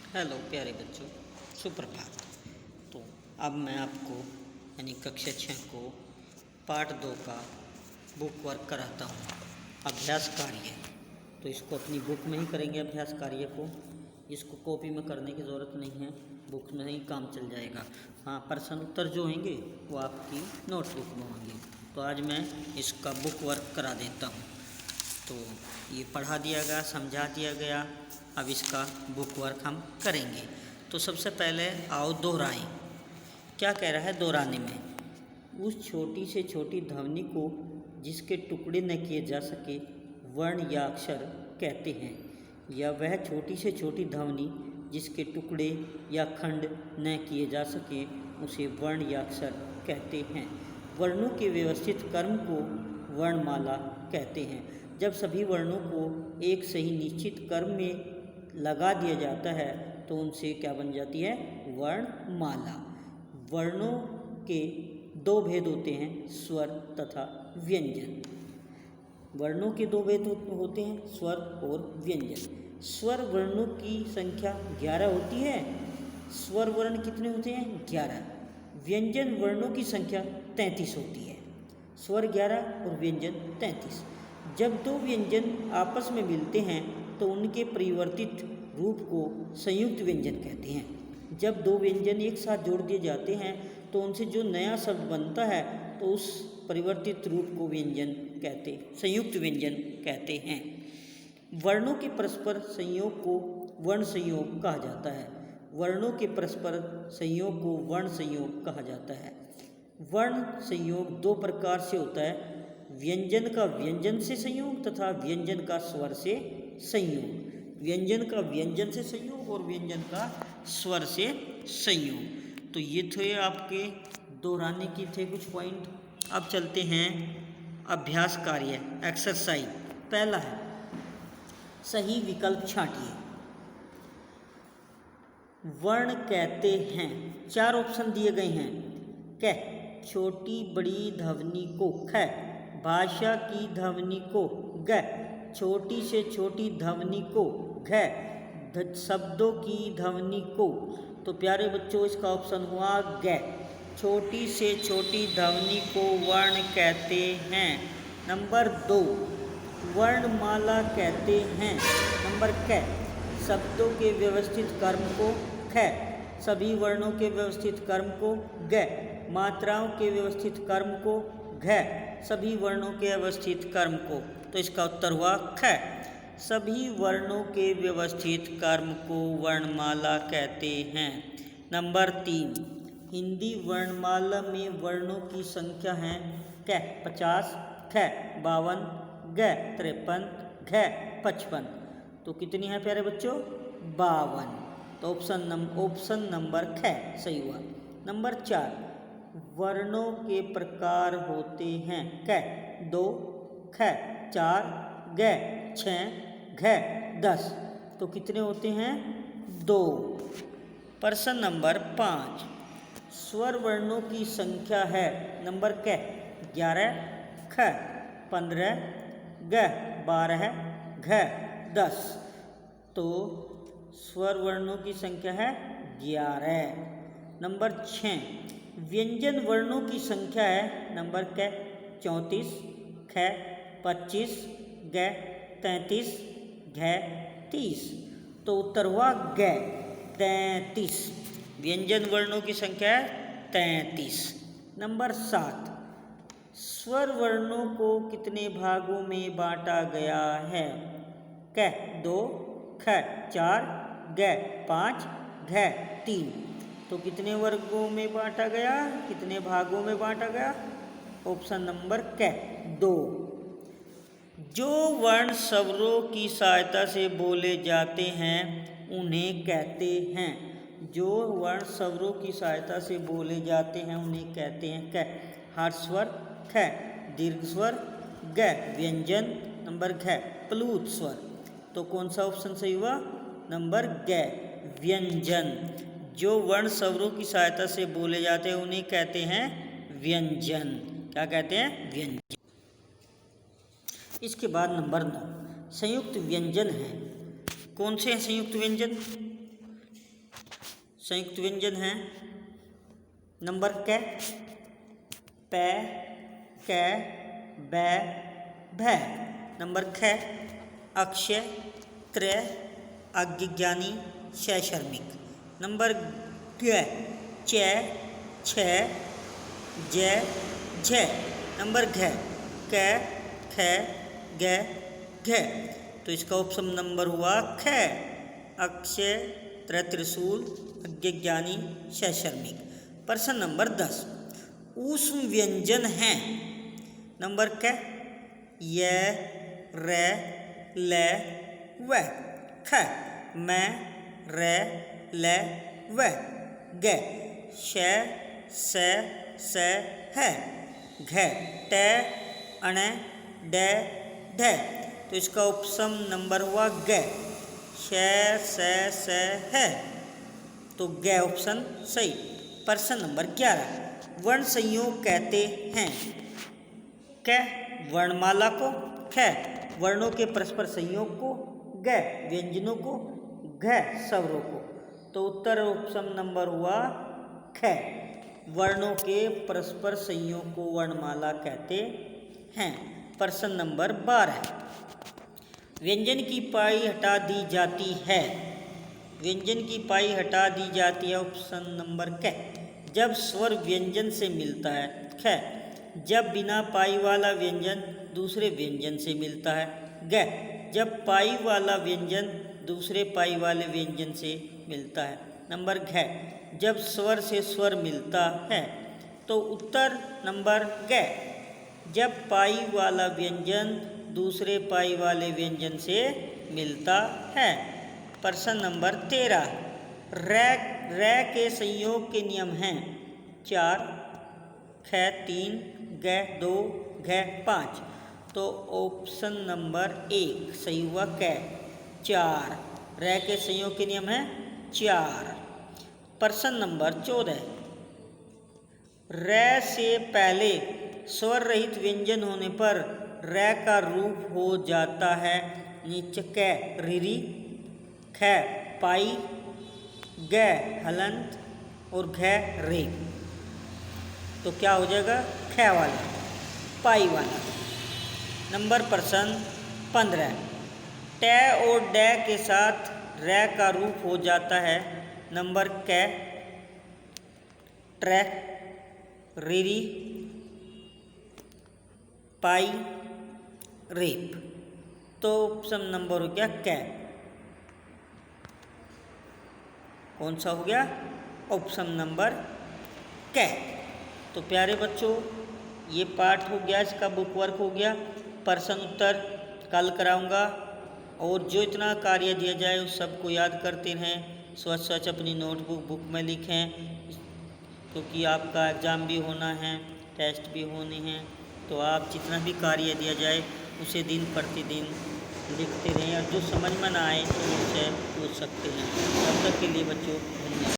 Hello प्यारे बच्चों, सुप्रभात। तो अब मैं आपको यानी कक्षा 6 को पाठ 2 का बुक वर्क कराता हूँ, अभ्यास कार्य। तो इसको अपनी बुक में ही करेंगे अभ्यास कार्य को, इसको कॉपी में करने की ज़रूरत नहीं है, बुक में ही काम चल जाएगा। हाँ, प्रश्न उत्तर जो होंगे वो आपकी नोटबुक में होंगे। तो आज मैं इसका बुक वर्क करा देता हूँ। तो ये पढ़ा दिया गया, समझा दिया गया, अब इसका बुक वर्क हम करेंगे। तो सबसे पहले आओ दोहराएं। क्या कह रहा है दोहराने में? उस छोटी से छोटी ध्वनि को जिसके टुकड़े न किए जा सके वर्ण या अक्षर कहते हैं, या वह छोटी से छोटी ध्वनि जिसके टुकड़े या खंड न किए जा सके उसे वर्ण या अक्षर कहते हैं। वर्णों के व्यवस्थित क्रम को वर्णमाला कहते हैं। जब सभी वर्णों को एक सही निश्चित क्रम में लगा दिया जाता है तो उनसे क्या बन जाती है? वर्णमाला। वर्णों के दो भेद होते हैं, स्वर तथा व्यंजन। वर्णों के दो भेद होते हैं, स्वर और व्यंजन। स्वर वर्णों की संख्या 11 होती है। स्वर वर्ण कितने होते हैं? 11। व्यंजन वर्णों की संख्या 33 होती है। स्वर 11 और व्यंजन 33। जब दो व्यंजन आपस में मिलते हैं तो उनके परिवर्तित रूप को संयुक्त व्यंजन कहते हैं। जब दो व्यंजन एक साथ जोड़ दिए जाते हैं तो उनसे जो नया शब्द बनता है तो उस परिवर्तित रूप को संयुक्त व्यंजन कहते हैं। वर्णों के परस्पर संयोग को वर्ण संयोग कहा जाता है। वर्णों के परस्पर संयोग को वर्ण संयोग कहा जाता है। वर्ण संयोग दो प्रकार से होता है, व्यंजन का व्यंजन से संयोग तथा व्यंजन का स्वर से संयोग। व्यंजन का व्यंजन से संयोग और व्यंजन का स्वर से संयोग। तो ये थे आपके दोहराने की थे कुछ पॉइंट। अब चलते हैं अभ्यास कार्य, एक्सरसाइज। पहला है सही विकल्प छांटिए। वर्ण कहते हैं, 4 ऑप्शन दिए गए हैं। क, छोटी बड़ी ध्वनि को। ख, भाषा की ध्वनि को। ग, छोटी से छोटी ध्वनि को। घ, शब्दों की ध्वनि को। तो प्यारे बच्चों, इसका ऑप्शन हुआ ग, छोटी से छोटी ध्वनि को वर्ण कहते हैं। नंबर 2, वर्णमाला कहते हैं। नंबर क, शब्दों के व्यवस्थित क्रम को। ख, सभी वर्णों के व्यवस्थित क्रम को। ग, मात्राओं के व्यवस्थित क्रम को। घ, सभी वर्णों के व्यवस्थित क्रम को। तो इसका उत्तर हुआ ख, सभी वर्णों के व्यवस्थित क्रम को वर्णमाला कहते हैं। नंबर 3, हिंदी वर्णमाला में वर्णों की संख्या है क 50, ख 52, ग 53, घ 55। तो कितनी है प्यारे बच्चों? 52। तो ऑप्शन नंबर ख सही हुआ। नंबर 4, वर्णों के प्रकार होते हैं क 2, ख 4, ग 6, घ 10। तो कितने होते हैं? 2। प्रश्न नंबर 5, स्वर वर्णों की संख्या है। नंबर क 11, ख 15, ग 12, घ 10। तो स्वर वर्णों की संख्या है 11। नंबर 6, व्यंजन वर्णों की संख्या है। नंबर क 34, ख 25, ग 33, घ 30। तो उत्तर हुआ ग 33। व्यंजन वर्णों की संख्या है 33। नंबर 7, स्वर वर्णों को कितने भागों में बांटा गया है? क 2, ख 4, ग 5, घ 3। तो कितने वर्गों में बांटा गया? कितने भागों में बांटा गया? ऑप्शन नंबर क 2। जो वर्ण स्वरों की सहायता से बोले जाते हैं उन्हें कहते हैं। जो वर्ण स्वरों की सहायता से बोले जाते हैं उन्हें कहते हैं क, हर्ष स्वर, ख दीर्घ स्वर, ग व्यंजन, नंबर घ प्लुत स्वर। तो कौन सा ऑप्शन सही हुआ? नंबर ग व्यंजन। जो वर्ण स्वरों की सहायता से बोले जाते हैं उन्हें कहते हैं व्यंजन। क्या कहते हैं? व्यंजन। इसके बाद नंबर 9, संयुक्त व्यंजन है। कौन से हैं संयुक्त व्यंजन? संयुक्त व्यंजन हैं। नंबर क, पै, कै, बै, भै। नंबर ख, अक्षय, त्रय, अज्ञानी, शैशर्मिक। नंबर ग, च, छ, ज, झ। नंबर घ, क, ख, ग, घ। तो इसका ऑप्शन नंबर हुआ ख, अक्षय, त्रय, त्रिशूल, अज्ञानी, शैशर्मिक। प्रश्न नंबर 10, ऊष्म व्यंजन हैं। नंबर क, य, र, ल, व। ख, म, र, ल, व। ग, श, स, ह। घ, ट, अण, ड, ढ। तो इसका ऑप्शन नंबर हुआ ग, श, स, ह। तो ग ऑप्शन सही। प्रश्न नंबर 11, वर्ण संयोग कहते हैं। क, वर्णमाला को। ख, वर्णों के परस्पर संयोग को। ग, व्यंजनों को। घ, स्वरों को। तो उत्तर ऑप्शन नंबर हुआ ख, वर्णों के परस्पर संयोग को वर्णमाला कहते हैं। प्रश्न नंबर 12, व्यंजन की पाई हटा दी जाती है। व्यंजन की पाई हटा दी जाती है। ऑप्शन नंबर क, जब स्वर व्यंजन से मिलता है। ख, जब बिना पाई वाला व्यंजन दूसरे व्यंजन से मिलता है। ग, जब पाई वाला व्यंजन दूसरे पाई वाले व्यंजन से मिलता है। नंबर घ, जब स्वर से स्वर मिलता है। तो उत्तर नंबर ग, जब पाई वाला व्यंजन दूसरे पाई वाले व्यंजन से मिलता है। प्रश्न नंबर 13, र के संयोग के नियम हैं। 4, ख 3, ग 2, घ 5। तो ऑप्शन नंबर 1 सही हुआ क, 4। र के संयोग के नियम हैं 4। प्रश्न नंबर 14, र से पहले स्वर रहित व्यंजन होने पर र का रूप हो जाता है नीचे क, रिरी, ख, पाई, ग, हलंत और घ, रे। तो क्या हो जाएगा ख वाला, पाई वाला। नंबर प्रश्न 15, ट और ड के साथ र का रूप हो जाता है। नंबर क, ट्र, रिरी, पाई, रेप। तो ऑप्शन नंबर हो गया क। कौन सा हो गया? ऑप्शन नंबर क। तो प्यारे बच्चों, ये पाठ हो गया, इसका बुक वर्क हो गया। प्रश्न उत्तर कल कराऊंगा और जो इतना कार्य दिया जाए उस सबको याद करते रहें। स्वच्छ अपनी नोटबुक बुक में लिखें, क्योंकि आपका एग्ज़ाम भी होना है, टेस्ट भी होने हैं। तो आप जितना भी कार्य दिया जाए उसे दिन प्रतिदिन लिखते रहें और जो समझ में ना आए तो उससे पूछ सकते हैं। तब तक के लिए बच्चों धन्यवाद।